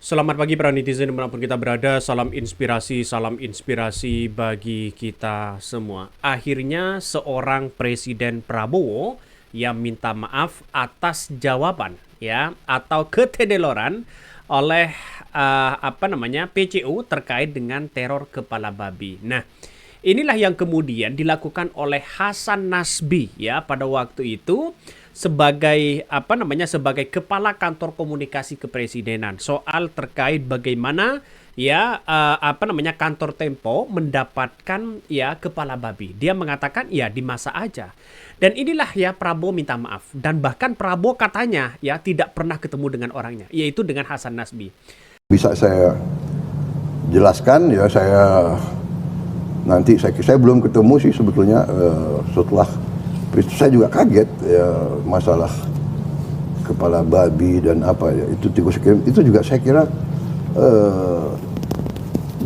Selamat pagi para netizen dimanapun kita berada, salam inspirasi bagi kita semua. Akhirnya seorang Presiden Prabowo yang minta maaf atas jawaban ya atau keteledoran oleh PCU terkait dengan teror kepala babi. Nah, inilah yang kemudian dilakukan oleh Hasan Nasbi ya pada waktu itu sebagai sebagai kepala kantor komunikasi kepresidenan soal terkait bagaimana kantor Tempo mendapatkan ya kepala babi. Dia mengatakan ya dimasak aja. Dan inilah ya Prabowo minta maaf dan bahkan Prabowo katanya ya tidak pernah ketemu dengan orangnya, yaitu dengan Hasan Nasbi. Bisa saya jelaskan ya, saya belum ketemu sih sebetulnya setelah itu saya juga kaget ya, masalah kepala babi dan apa ya itu tikus itu juga saya kira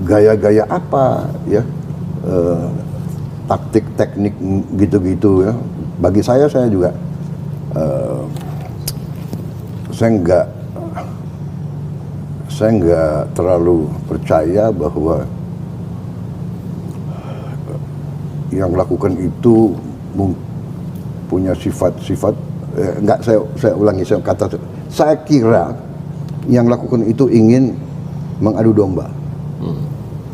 gaya-gaya apa ya, taktik teknik gitu-gitu ya. Bagi saya juga saya nggak terlalu percaya bahwa yang melakukan itu punya sifat-sifat saya ulangi, saya kira yang lakukan itu ingin mengadu domba,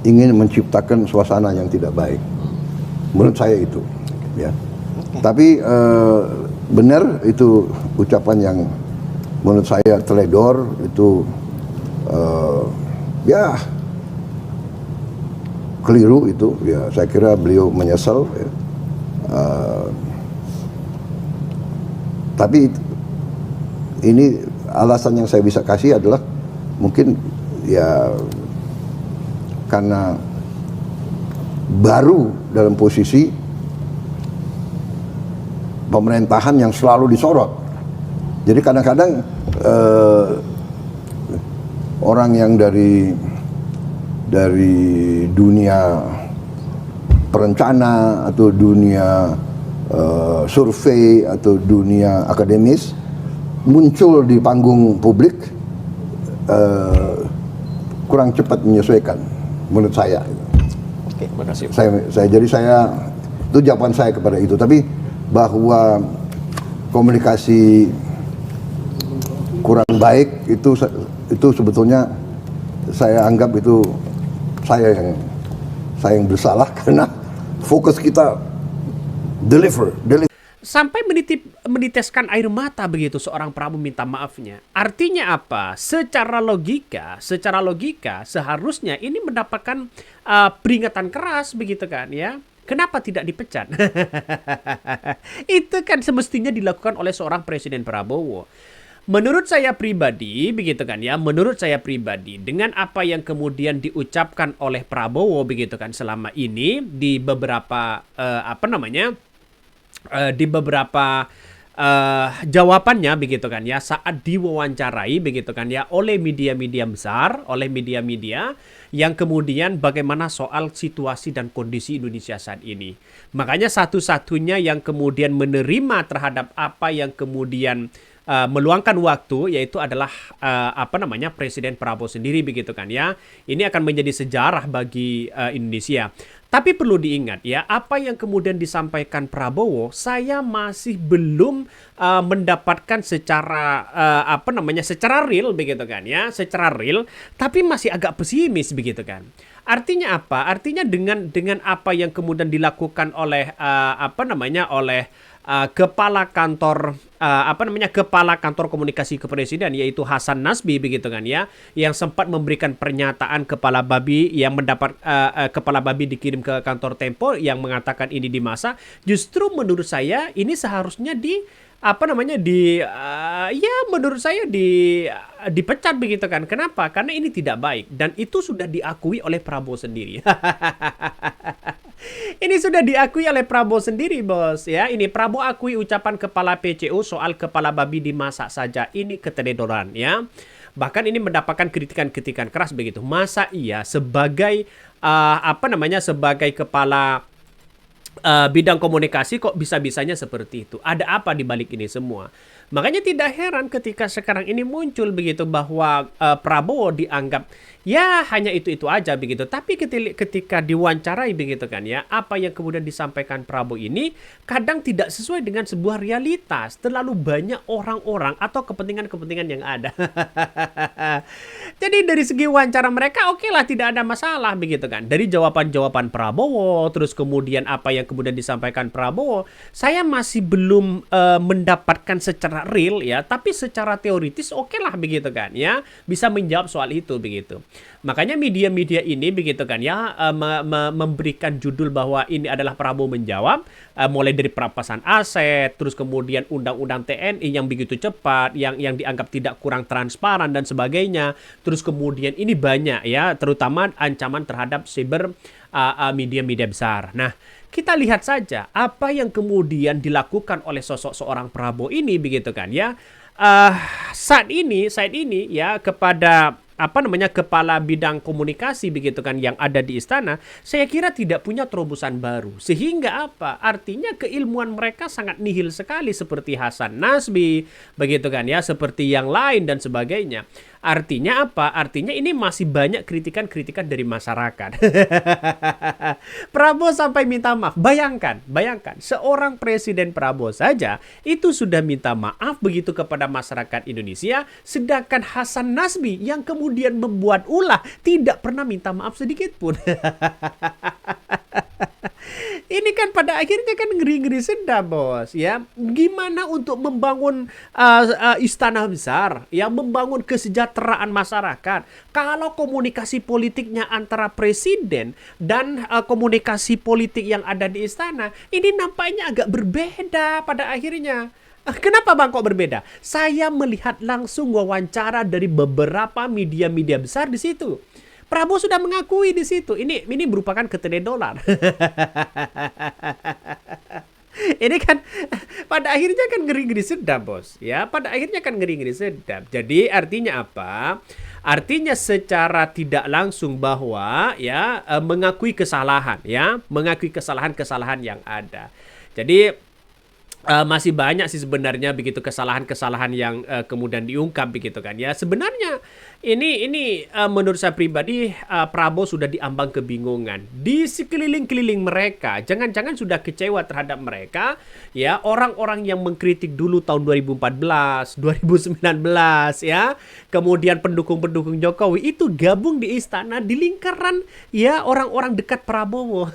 ingin menciptakan suasana yang tidak baik. Menurut saya itu ya. Tapi benar itu ucapan yang menurut saya teledor, itu ya keliru itu ya. Saya kira beliau menyesal ya. Tapi ini alasan yang saya bisa kasih adalah mungkin ya karena baru dalam posisi pemerintahan yang selalu disorot. Jadi kadang-kadang orang yang dari dunia perencana atau dunia survei atau dunia akademis muncul di panggung publik kurang cepat menyesuaikan menurut saya. Oke, makasih. Saya itu jawaban saya kepada itu. Tapi bahwa komunikasi kurang baik itu sebetulnya saya anggap itu saya yang bersalah karena fokus kita deliver. Sampai meniteskan air mata begitu seorang Prabowo minta maafnya. Artinya apa? Secara logika seharusnya ini mendapatkan peringatan keras begitu kan ya. Kenapa tidak dipecat? Itu kan semestinya dilakukan oleh seorang Presiden Prabowo. Menurut saya pribadi, begitu kan ya, dengan apa yang kemudian diucapkan oleh Prabowo begitu kan selama ini di beberapa jawabannya begitu kan ya saat diwawancarai begitu kan ya oleh media-media besar, oleh media-media yang kemudian bagaimana soal situasi dan kondisi Indonesia saat ini. Makanya satu-satunya yang kemudian menerima terhadap apa yang kemudian meluangkan waktu yaitu adalah Presiden Prabowo sendiri begitu kan ya. Ini akan menjadi sejarah bagi Indonesia. Tapi perlu diingat ya, apa yang kemudian disampaikan Prabowo, saya masih belum mendapatkan secara secara real begitu kan ya, secara real, tapi masih agak pesimis begitu kan. Artinya apa? Artinya dengan apa yang kemudian dilakukan oleh kepala kantor komunikasi kepresiden yaitu Hasan Nasbi begitu kan ya, yang sempat memberikan pernyataan kepala babi yang mendapat kepala babi dikirim ke kantor Tempo yang mengatakan ini dimasak. Justru menurut saya ini seharusnya menurut saya dipecat begitu kan. Kenapa? Karena ini tidak baik dan itu sudah diakui oleh Prabowo sendiri. Ini sudah diakui oleh Prabowo sendiri, bos. Ya, ini Prabowo akui ucapan kepala PCU soal kepala babi dimasak saja. Ini keteledoran, ya. Bahkan ini mendapatkan kritikan-kritikan keras begitu. Masa iya sebagai sebagai kepala bidang komunikasi kok bisa-bisanya seperti itu. Ada apa di balik ini semua? Makanya tidak heran ketika sekarang ini muncul begitu bahwa Prabowo dianggap ya hanya itu-itu aja begitu. Tapi ketika diwawancarai begitu kan ya, apa yang kemudian disampaikan Prabowo ini kadang tidak sesuai dengan sebuah realitas. Terlalu banyak orang-orang atau kepentingan-kepentingan yang ada. Jadi dari segi wawancara mereka oke lah, tidak ada masalah begitu kan. Dari jawaban-jawaban Prabowo, terus kemudian apa yang kemudian disampaikan Prabowo, saya masih belum mendapatkan secara real ya, tapi secara teoritis oke lah begitu kan ya, bisa menjawab soal itu begitu. Makanya media-media ini begitu kan ya, memberikan judul bahwa ini adalah Prabowo menjawab, mulai dari perampasan aset, terus kemudian undang-undang TNI yang begitu cepat, yang dianggap tidak kurang transparan dan sebagainya. Terus kemudian ini banyak ya, terutama ancaman terhadap cyber media-media besar. Nah, kita lihat saja apa yang kemudian dilakukan oleh sosok seorang Prabowo ini begitu kan ya. Saat ini ya, kepada kepala bidang komunikasi begitu kan yang ada di istana, saya kira tidak punya terobosan baru. Sehingga apa? Artinya keilmuan mereka sangat nihil sekali, seperti Hasan Nasbi begitu kan ya, seperti yang lain dan sebagainya. Artinya apa? Artinya ini masih banyak kritikan-kritikan dari masyarakat. Prabowo sampai minta maaf. Bayangkan, seorang Presiden Prabowo saja itu sudah minta maaf begitu kepada masyarakat Indonesia, sedangkan Hasan Nasbi yang kemudian membuat ulah tidak pernah minta maaf sedikit pun. Ini kan pada akhirnya kan ngeri-ngeri sedap, bos. Ya, gimana untuk membangun istana besar, ya, membangun kesejahteraan masyarakat, kalau komunikasi politiknya antara presiden dan komunikasi politik yang ada di istana ini nampaknya agak berbeda pada akhirnya. Kenapa Bang kok berbeda? Saya melihat langsung wawancara dari beberapa media-media besar di situ. Prabowo sudah mengakui di situ. Ini merupakan keteledoran. Ini kan pada akhirnya kan ngeri-ngeri sedap, bos. Ya, pada akhirnya kan ngeri-ngeri sedap. Jadi artinya apa? Artinya secara tidak langsung bahwa ya mengakui kesalahan, ya, mengakui kesalahan-kesalahan yang ada. Jadi masih banyak sih sebenarnya begitu kesalahan-kesalahan yang kemudian diungkap begitu kan ya. Sebenarnya ini menurut saya pribadi Prabowo sudah diambang kebingungan di sekeliling-keliling mereka. Jangan-jangan sudah kecewa terhadap mereka ya, orang-orang yang mengkritik dulu tahun 2014, 2019 ya. Kemudian pendukung-pendukung Jokowi itu gabung di istana di lingkaran ya orang-orang dekat Prabowo.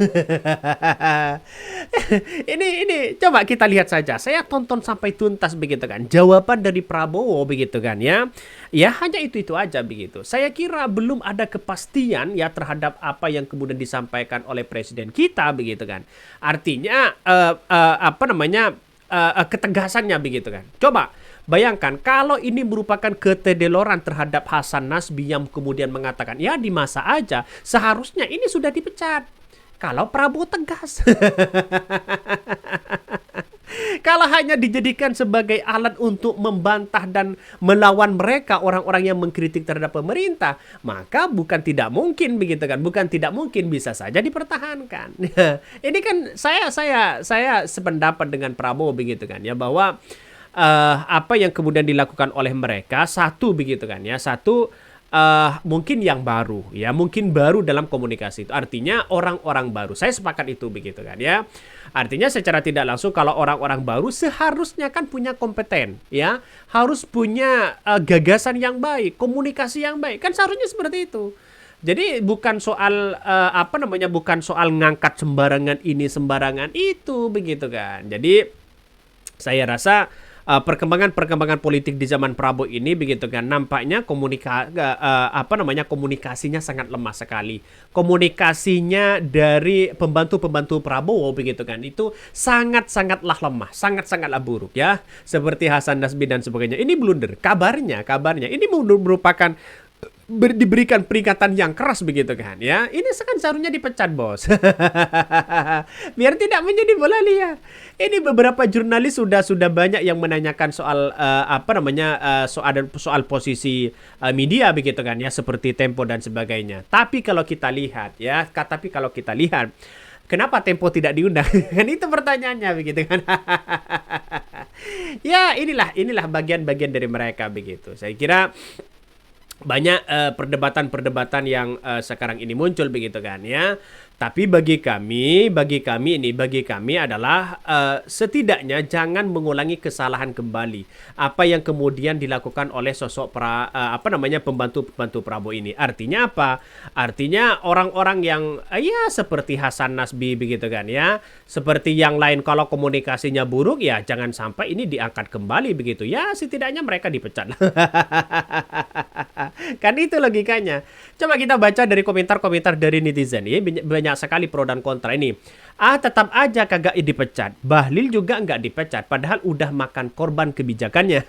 Ini coba kita lihat saja. Saya tonton sampai tuntas begitu kan. Jawaban dari Prabowo begitu kan ya. Ya hanya itu aja begitu. Saya kira belum ada kepastian ya terhadap apa yang kemudian disampaikan oleh presiden kita begitu kan. Artinya ketegasannya begitu kan. Coba bayangkan kalau ini merupakan keteledoran terhadap Hasan Nasbi yang kemudian mengatakan ya di masa aja seharusnya ini sudah dipecat. Kalau Prabowo tegas. Kalau hanya dijadikan sebagai alat untuk membantah dan melawan mereka orang-orang yang mengkritik terhadap pemerintah, maka bukan tidak mungkin begitu kan, bukan tidak mungkin, bisa saja dipertahankan. Ini kan saya sependapat dengan Prabowo begitu kan ya, bahwa apa yang kemudian dilakukan oleh mereka satu begitu kan ya, satu mungkin yang baru ya, mungkin baru dalam komunikasi itu, artinya orang-orang baru. Saya sepakat itu begitu kan ya. Artinya secara tidak langsung kalau orang-orang baru seharusnya kan punya kompeten ya, harus punya gagasan yang baik, komunikasi yang baik, kan seharusnya seperti itu. Jadi bukan soal bukan soal ngangkat sembarangan ini sembarangan itu begitu kan. Jadi saya rasa perkembangan politik di zaman Prabowo ini begitu kan, nampaknya komunikasinya sangat lemah sekali. Komunikasinya dari pembantu-pembantu Prabowo begitu kan, itu sangat-sangatlah lemah, sangat-sangatlah buruk ya. Seperti Hasan Nasbi dan sebagainya. Ini blunder. Kabarnya ini merupakan diberikan peringatan yang keras begitu kan ya. Ini kan seharusnya dipecat, bos. Biar tidak menjadi bola liar. Ini beberapa jurnalis sudah banyak yang menanyakan soal soal posisi media begitu kan ya, seperti Tempo dan sebagainya. Tapi kalau kita lihat kenapa Tempo tidak diundang? Kan itu pertanyaannya begitu kan. Ya, inilah bagian-bagian dari mereka begitu. Saya kira banyak perdebatan-perdebatan yang sekarang ini muncul begitu kan ya. Tapi bagi kami adalah setidaknya jangan mengulangi kesalahan kembali apa yang kemudian dilakukan oleh sosok pembantu-pembantu Prabowo ini. Artinya apa? Artinya orang-orang yang ya seperti Hasan Nasbi begitu kan ya, seperti yang lain kalau komunikasinya buruk ya jangan sampai ini diangkat kembali begitu. Ya setidaknya mereka dipecat. Kan itu logikanya. Coba kita baca dari komentar-komentar dari netizen ya, banyak sekali pro dan kontra ini. Tetap aja kagak dipecat. Bahlil juga nggak dipecat, padahal udah makan korban kebijakannya.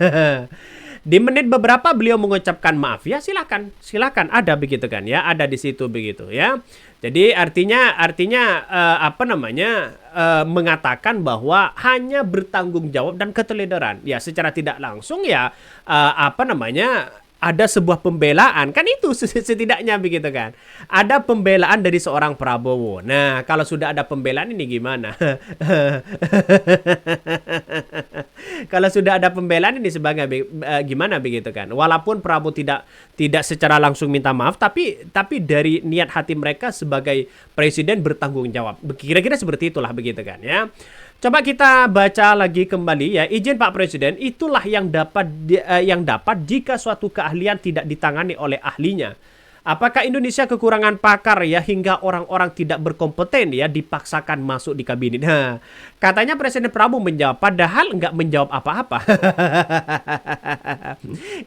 Di menit beberapa beliau mengucapkan maaf. Ya silakan ada begitu kan ya, ada di situ begitu ya. Jadi artinya mengatakan bahwa hanya bertanggung jawab dan keteledoran. Ya secara tidak langsung ya ada sebuah pembelaan, kan itu setidaknya begitu kan. Ada pembelaan dari seorang Prabowo. Nah, kalau sudah ada pembelaan ini gimana? Kalau sudah ada pembelaan ini sebagai gimana begitu kan? Walaupun Prabowo tidak secara langsung minta maaf, tapi dari niat hati mereka sebagai presiden bertanggung jawab. Kira-kira seperti itulah begitu kan ya. Coba kita baca lagi kembali ya. Izin Pak Presiden itulah yang dapat jika suatu keahlian tidak ditangani oleh ahlinya. Apakah Indonesia kekurangan pakar ya hingga orang-orang tidak berkompeten ya dipaksakan masuk di kabinet? Nah, katanya Presiden Prabowo menjawab padahal nggak menjawab apa-apa.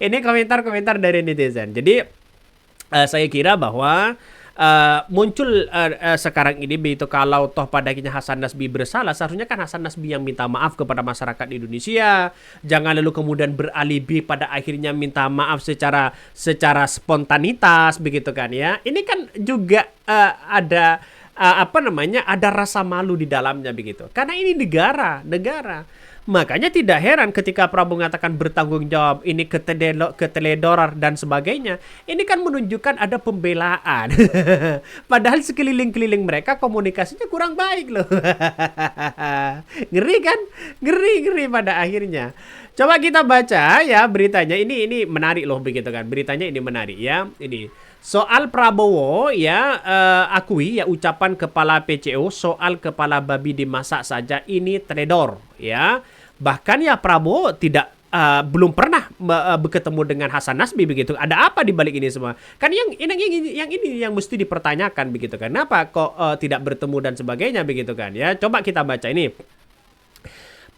Ini komentar-komentar dari netizen. Jadi saya kira bahwa muncul sekarang ini begitu kalau toh pada akhirnya Hasan Nasbi bersalah, seharusnya kan Hasan Nasbi yang minta maaf kepada masyarakat Indonesia. Jangan lalu kemudian beralibi pada akhirnya minta maaf secara spontanitas begitu kan ya. Ini kan juga ada ada rasa malu di dalamnya begitu. Karena ini negara. Makanya tidak heran ketika Prabowo mengatakan bertanggung jawab, ini keteledoran dan sebagainya. Ini kan menunjukkan ada pembelaan. Padahal sekeliling-keliling mereka komunikasinya kurang baik loh. Ngeri kan? Ngeri pada akhirnya. Coba kita baca ya beritanya. Ini menarik loh begitu kan. Beritanya ini menarik ya. Ini soal Prabowo ya, akui ya ucapan kepala PCO soal kepala babi dimasak saja ini teledor ya. Bahkan ya Prabowo belum pernah bertemu dengan Hasan Nasbi begitu. Ada apa di balik ini semua? Kan yang ini yang mesti dipertanyakan begitu kan. Kenapa kok tidak bertemu dan sebagainya begitu kan ya. Coba kita baca ini.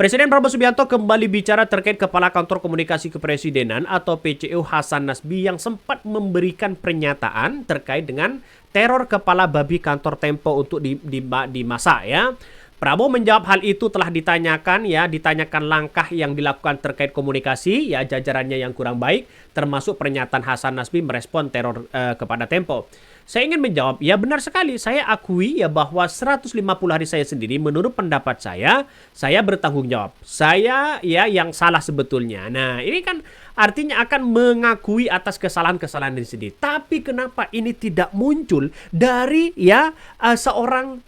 Presiden Prabowo Subianto kembali bicara terkait Kepala Kantor Komunikasi Kepresidenan atau PCO Hasan Nasbi yang sempat memberikan pernyataan terkait dengan teror kepala babi kantor Tempo untuk dimasak ya. Prabowo menjawab hal itu telah ditanyakan langkah yang dilakukan terkait komunikasi ya jajarannya yang kurang baik, termasuk pernyataan Hasan Nasbi merespon teror kepada Tempo. Saya ingin menjawab, ya benar sekali, saya akui ya bahwa 150 hari saya sendiri menurut pendapat saya bertanggung jawab. Saya ya yang salah sebetulnya. Nah, ini kan artinya akan mengakui atas kesalahan-kesalahan ini sendiri. Tapi kenapa ini tidak muncul dari ya seorang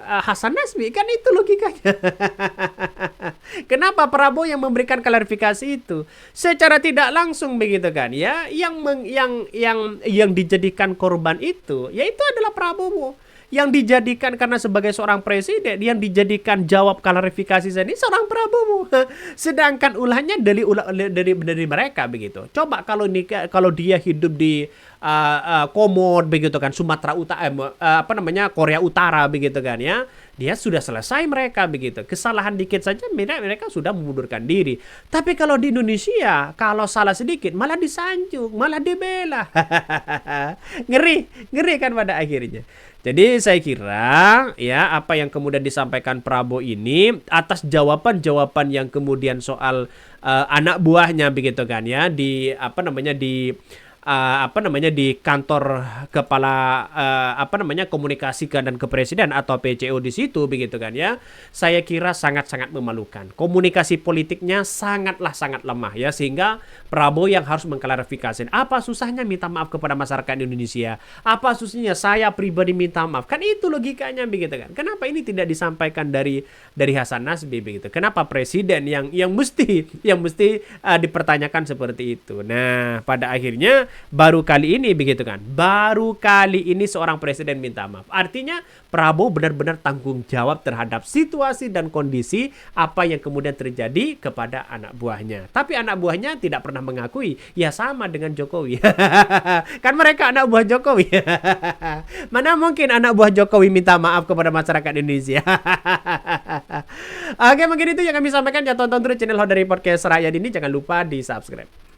Hasan Nasbi? Kan itu logikanya. Kenapa Prabowo yang memberikan klarifikasi itu? Secara tidak langsung begitu kan ya, yang dijadikan korban itu yaitu adalah Prabowo. Yang dijadikan karena sebagai seorang presiden, yang dijadikan jawab klarifikasi ini seorang Prabowo. Sedangkan ulahnya dari mereka begitu. Coba kalau dia hidup di Komod begitu kan, Sumatera Utara, Korea Utara begitu kan ya. Dia sudah selesai mereka begitu. Kesalahan dikit saja mereka sudah mengundurkan diri. Tapi kalau di Indonesia, kalau salah sedikit malah disanjung, malah dibela. Ngeri kan pada akhirnya. Jadi saya kira ya apa yang kemudian disampaikan Prabowo ini atas jawaban-jawaban yang kemudian soal anak buahnya begitu kan ya di kantor kepala komunikasi dan kepresiden atau PCO di situ begitu kan ya. Saya kira sangat-sangat memalukan. Komunikasi politiknya sangat lemah ya, sehingga Prabowo yang harus mengklarifikasi apa susahnya minta maaf kepada masyarakat Indonesia. Apa susahnya saya pribadi minta maaf. Kan itu logikanya begitu kan. Kenapa ini tidak disampaikan dari Hasan Nasbi begitu? Kenapa presiden yang mesti dipertanyakan seperti itu? Nah, pada akhirnya baru kali ini begitu kan. Baru kali ini seorang presiden minta maaf. Artinya Prabowo benar-benar tanggung jawab terhadap situasi dan kondisi apa yang kemudian terjadi kepada anak buahnya. Tapi anak buahnya tidak pernah mengakui. Ya sama dengan Jokowi. Kan mereka anak buah Jokowi. Mana mungkin anak buah Jokowi minta maaf kepada masyarakat Indonesia. Oke, mungkin itu yang kami sampaikan. Ya, tonton terus channel Hodari Podcast Rakyat ini. Jangan lupa di subscribe.